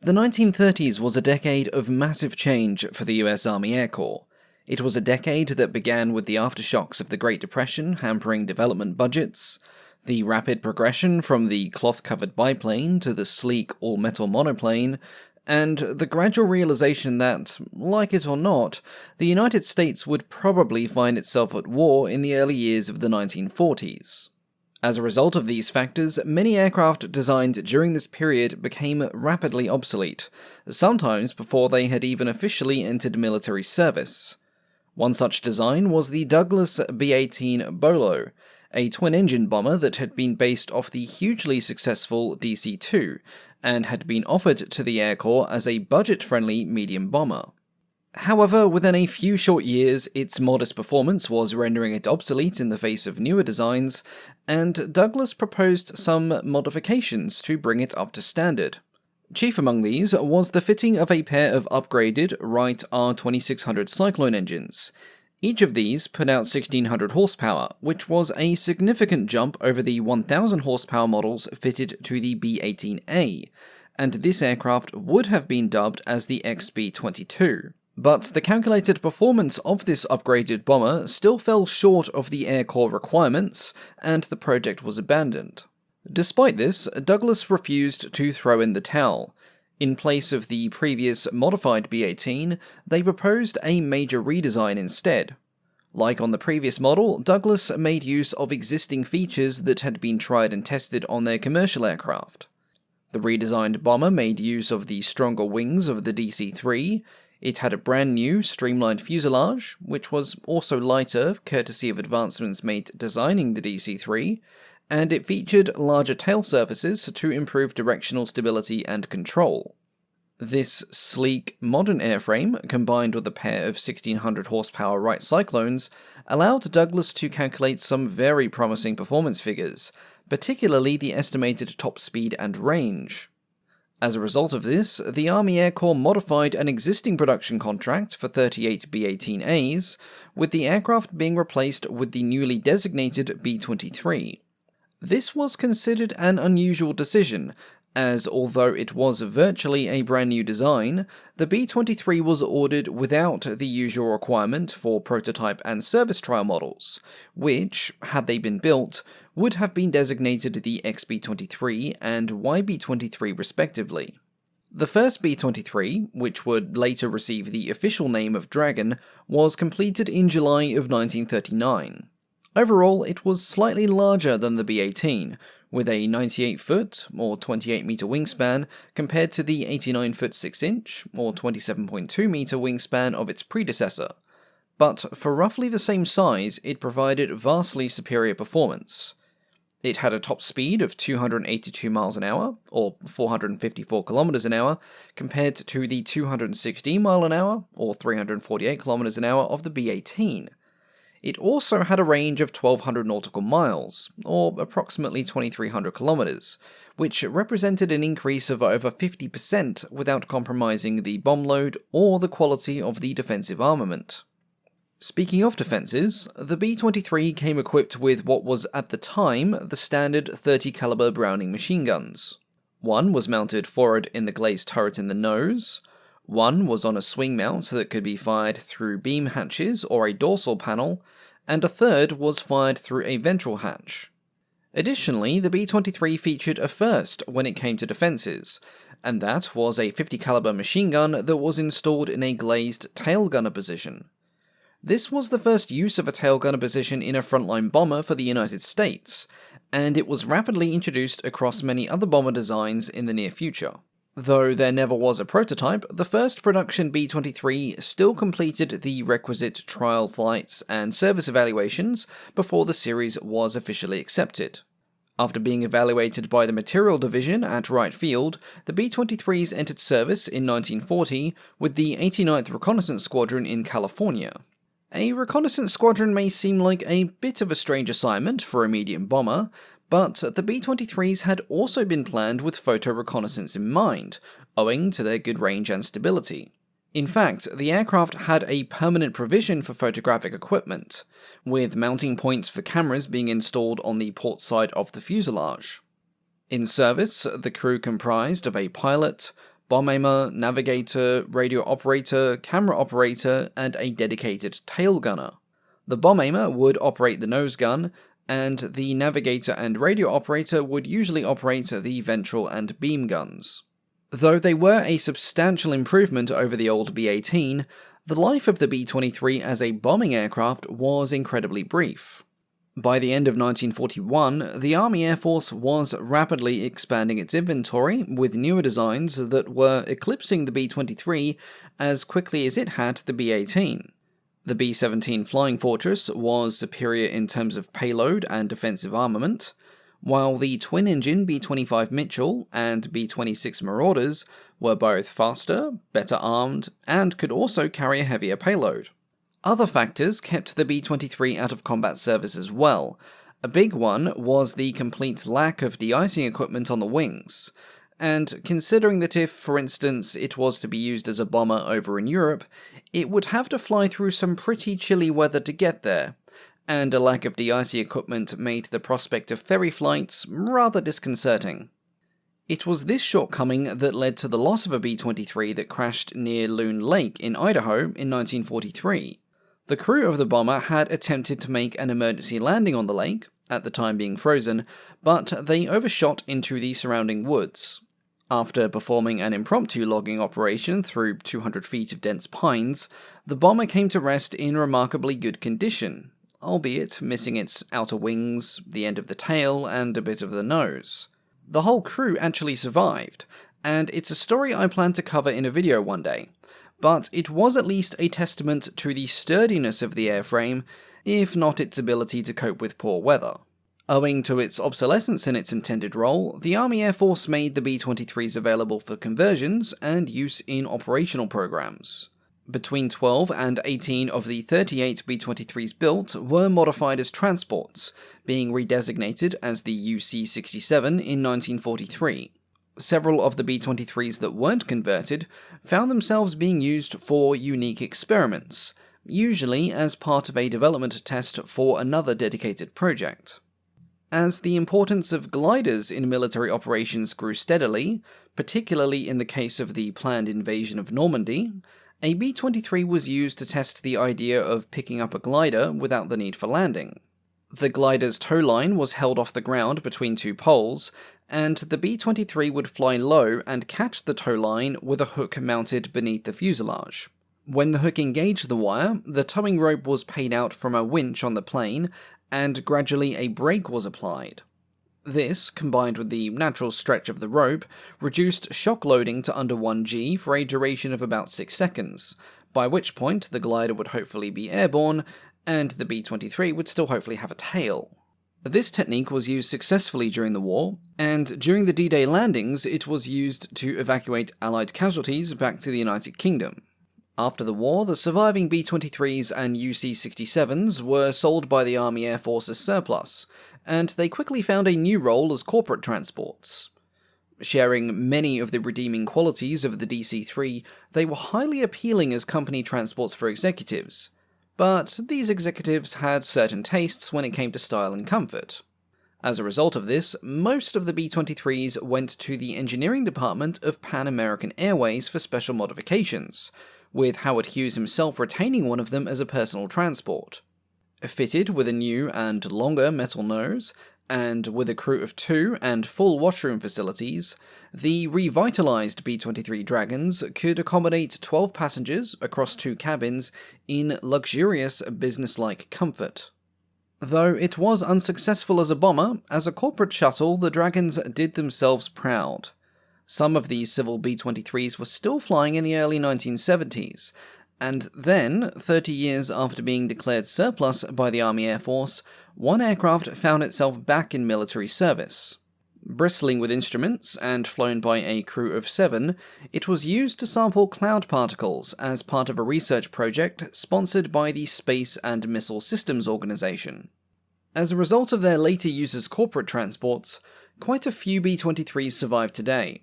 The 1930s was a decade of massive change for the US Army Air Corps. It was a decade that began with the aftershocks of the Great Depression hampering development budgets, the rapid progression from the cloth-covered biplane to the sleek all-metal monoplane, and the gradual realization that, like it or not, the United States would probably find itself at war in the early years of the 1940s. As a result of these factors, many aircraft designed during this period became rapidly obsolete, sometimes before they had even officially entered military service. One such design was the Douglas B-18 Bolo, a twin-engine bomber that had been based off the hugely successful DC-2, and had been offered to the Air Corps as a budget-friendly medium bomber. However, within a few short years, its modest performance was rendering it obsolete in the face of newer designs, and Douglas proposed some modifications to bring it up to standard. Chief among these was the fitting of a pair of upgraded Wright R2600 Cyclone engines. Each of these put out 1600 horsepower, which was a significant jump over the 1000 horsepower models fitted to the B-18A, and this aircraft would have been dubbed as the XB-22. But the calculated performance of this upgraded bomber still fell short of the Air Corps requirements, and the project was abandoned. Despite this, Douglas refused to throw in the towel. In place of the previous modified B-18, they proposed a major redesign instead. Like on the previous model, Douglas made use of existing features that had been tried and tested on their commercial aircraft. The redesigned bomber made use of the stronger wings of the DC-3. It had a brand new, streamlined fuselage, which was also lighter, courtesy of advancements made designing the DC-3, and it featured larger tail surfaces to improve directional stability and control. This sleek, modern airframe, combined with a pair of 1600 horsepower Wright Cyclones, allowed Douglas to calculate some very promising performance figures, particularly the estimated top speed and range. As a result of this, the Army Air Corps modified an existing production contract for 38 B-18As, with the aircraft being replaced with the newly designated B-23. This was considered an unusual decision, as although it was virtually a brand new design, the B-23 was ordered without the usual requirement for prototype and service trial models, which, had they been built, would have been designated the XB-23 and YB-23 respectively. The first B-23, which would later receive the official name of Dragon, was completed in July of 1939. Overall, it was slightly larger than the B-18, with a 98-foot, or 28-meter wingspan, compared to the 89-foot 6-inch, or 27.2-meter wingspan of its predecessor. But for roughly the same size, it provided vastly superior performance. It had a top speed of 282 miles an hour, or 454 kilometers an hour, compared to the 216 mile an hour, or 348 kilometers an hour of the B-18. It also had a range of 1,200 nautical miles, or approximately 2,300 kilometers, which represented an increase of over 50% without compromising the bomb load or the quality of the defensive armament. Speaking of defenses, the B-23 came equipped with what was at the time the standard 30 caliber Browning machine guns. One was mounted forward in the glazed turret in the nose. One was on a swing mount that could be fired through beam hatches or a dorsal panel, and a third was fired through a ventral hatch. Additionally, the B-23 featured a first when it came to defenses, and that was a 50 caliber machine gun that was installed in a glazed tail gunner position. This was the first use of a tail gunner position in a frontline bomber for the United States, and it was rapidly introduced across many other bomber designs in the near future. Though there never was a prototype, the first production B-23 still completed the requisite trial flights and service evaluations before the series was officially accepted. After being evaluated by the Material Division at Wright Field, the B-23s entered service in 1940 with the 89th Reconnaissance Squadron in California. A reconnaissance squadron may seem like a bit of a strange assignment for a medium bomber, but the B-23s had also been planned with photo reconnaissance in mind, owing to their good range and stability. In fact, the aircraft had a permanent provision for photographic equipment, with mounting points for cameras being installed on the port side of the fuselage. In service, the crew comprised of a pilot, bomb aimer, navigator, radio operator, camera operator, and a dedicated tail gunner. The bomb aimer would operate the nose gun, and the navigator and radio operator would usually operate the ventral and beam guns. Though they were a substantial improvement over the old B-18, the life of the B-23 as a bombing aircraft was incredibly brief. By the end of 1941, the Army Air Force was rapidly expanding its inventory with newer designs that were eclipsing the B-23 as quickly as it had the B-18. The B-17 Flying Fortress was superior in terms of payload and defensive armament, while the twin-engine B-25 Mitchell and B-26 Marauders were both faster, better armed, and could also carry a heavier payload. Other factors kept the B-23 out of combat service as well. A big one was the complete lack of de-icing equipment on the wings, and considering that if, for instance, it was to be used as a bomber over in Europe, it would have to fly through some pretty chilly weather to get there, and a lack of de-icing equipment made the prospect of ferry flights rather disconcerting. It was this shortcoming that led to the loss of a B-23 that crashed near Loon Lake in Idaho in 1943. The crew of the bomber had attempted to make an emergency landing on the lake, at the time being frozen, but they overshot into the surrounding woods. After performing an impromptu logging operation through 200 feet of dense pines, the bomber came to rest in remarkably good condition, albeit missing its outer wings, the end of the tail, and a bit of the nose. The whole crew actually survived, and it's a story I plan to cover in a video one day, but it was at least a testament to the sturdiness of the airframe, if not its ability to cope with poor weather. Owing to its obsolescence in its intended role, the Army Air Force made the B-23s available for conversions and use in operational programs. Between 12 and 18 of the 38 B-23s built were modified as transports, being redesignated as the UC-67 in 1943. Several of the B-23s that weren't converted found themselves being used for unique experiments, usually as part of a development test for another dedicated project. As the importance of gliders in military operations grew steadily, particularly in the case of the planned invasion of Normandy, a B-23 was used to test the idea of picking up a glider without the need for landing. The glider's tow line was held off the ground between two poles, and the B-23 would fly low and catch the tow line with a hook mounted beneath the fuselage. When the hook engaged the wire, the towing rope was paid out from a winch on the plane, and gradually a brake was applied. This, combined with the natural stretch of the rope, reduced shock loading to under 1 G for a duration of about 6 seconds, by which point the glider would hopefully be airborne, and the B-23 would still hopefully have a tail. This technique was used successfully during the war, and during the D-Day landings it was used to evacuate Allied casualties back to the United Kingdom. After the war, the surviving B-23s and UC-67s were sold by the Army Air Force as surplus, and they quickly found a new role as corporate transports. Sharing many of the redeeming qualities of the DC-3, they were highly appealing as company transports for executives, but these executives had certain tastes when it came to style and comfort. As a result of this, most of the B-23s went to the engineering department of Pan American Airways for special modifications, with Howard Hughes himself retaining one of them as a personal transport. Fitted with a new and longer metal nose, and with a crew of 2 and full washroom facilities, the revitalized B-23 Dragons could accommodate 12 passengers across 2 cabins in luxurious business-like comfort. Though it was unsuccessful as a bomber, as a corporate shuttle, the Dragons did themselves proud. Some of these civil B-23s were still flying in the early 1970s, and then, 30 years after being declared surplus by the Army Air Force, one aircraft found itself back in military service. Bristling with instruments and flown by a crew of 7, it was used to sample cloud particles as part of a research project sponsored by the Space and Missile Systems Organization. As a result of their later use as corporate transports, quite a few B-23s survive today.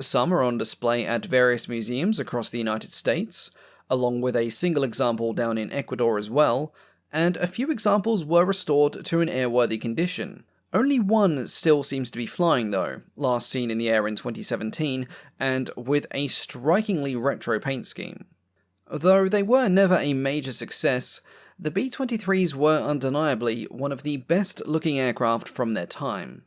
Some are on display at various museums across the United States, along with a single example down in Ecuador as well, and a few examples were restored to an airworthy condition, Only one still seems to be flying though, last seen in the air in 2017, and with a strikingly retro paint scheme. Though they were never a major success, the B-23s were undeniably one of the best looking aircraft from their time.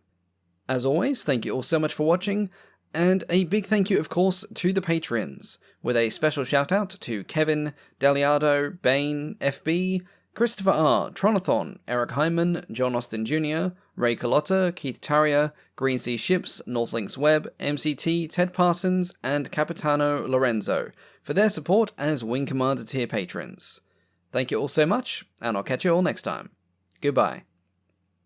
As always, thank you all so much for watching, and a big thank you of course to the Patreons, with a special shout out to Kevin, Deliardo, Bane, FB, Christopher R, Tronathon, Eric Hyman, John Austin Jr., Ray Calotta, Keith Tarrier, Green Sea Ships, Northlinks Web, MCT, Ted Parsons, and Capitano Lorenzo for their support as Wing Commander tier patrons. Thank you all so much, and I'll catch you all next time. Goodbye.